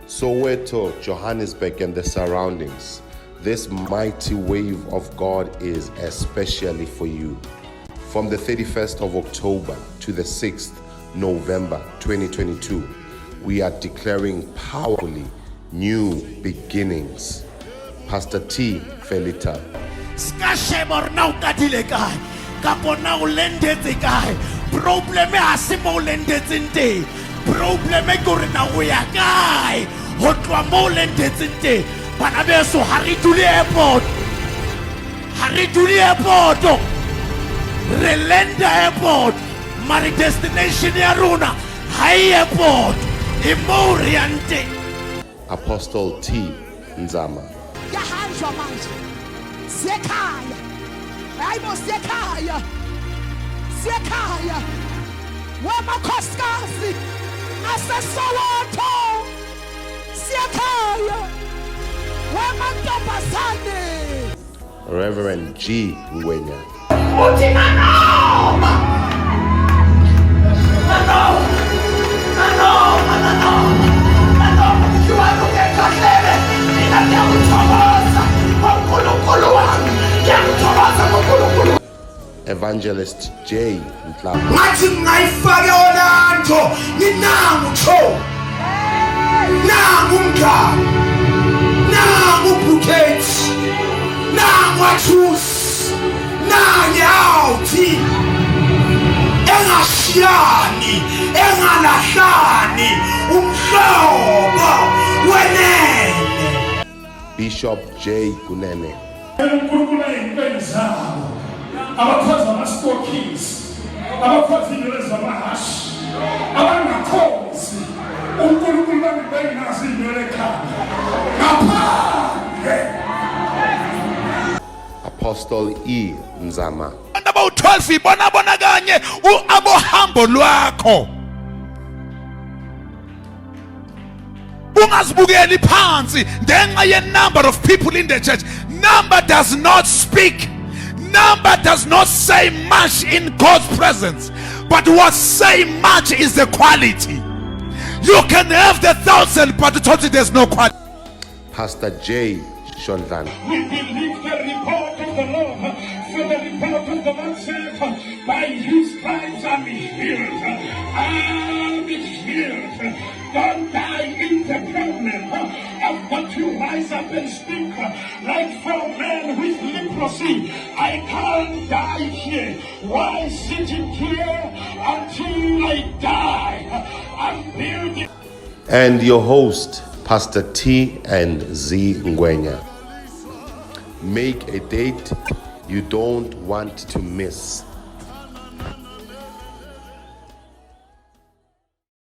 Soweto, Johannesburg and the surroundings, this mighty wave of God is especially for you. From the 31st of October to the 6th November 2022, we are declaring powerfully new beginnings. Pastor T. Felita. Problem ha se mo lendetseng teng, problem ke gore na o ya kae ho tloa mo lendetseng teng. Bana beso ha re dule airport, re lenda airport, mari destination ya rona high airport e mo re yang teng. Apostle T. Nzama. Yahanjwa manje sekhaya, hayibo sekhaya, sekhaya wamakhosikazi aseSoweto, sekhaya wamantombazane. Reverend G. Ngwenya. Uthi nanoma Evangelist J. Nhlaba. Ngathi ngayifake olanto ninangu cho, nangu umngani, nangu bouquet, nangu athus, nangu awuthi engashiyani engalahlani umhlobo wenene. Bishop J. Kunene. uNkulunkulu ayempela zabo abakhoza ama-stockings, abakhoza iy'nwele zamahashi, abangakhozi uNkulunkulu bami benginazo iy'nwele ekhanda ngaphandle. Apostle E. Nzama. About 12 ibona kanye abohambo lwakho, ungazibukeli phansi ngenxa ye number of people in the church. Number does not speak, number does not say much in God's presence, but what say much is the quality. You can have the 1,000 but totally there's no quality. Pastor J. Shondlan. We believe the report of the Lord, for the report of the Lord said, by his stripes I'm healed. I'm healed. Don't die in the problem. I've got to rise up and speak like for a man with leprosy. I can't die here. Why sitting here until I die? I'm building. And your host, Pastor T. and Z. Ngwenya. Make a date you don't want to miss.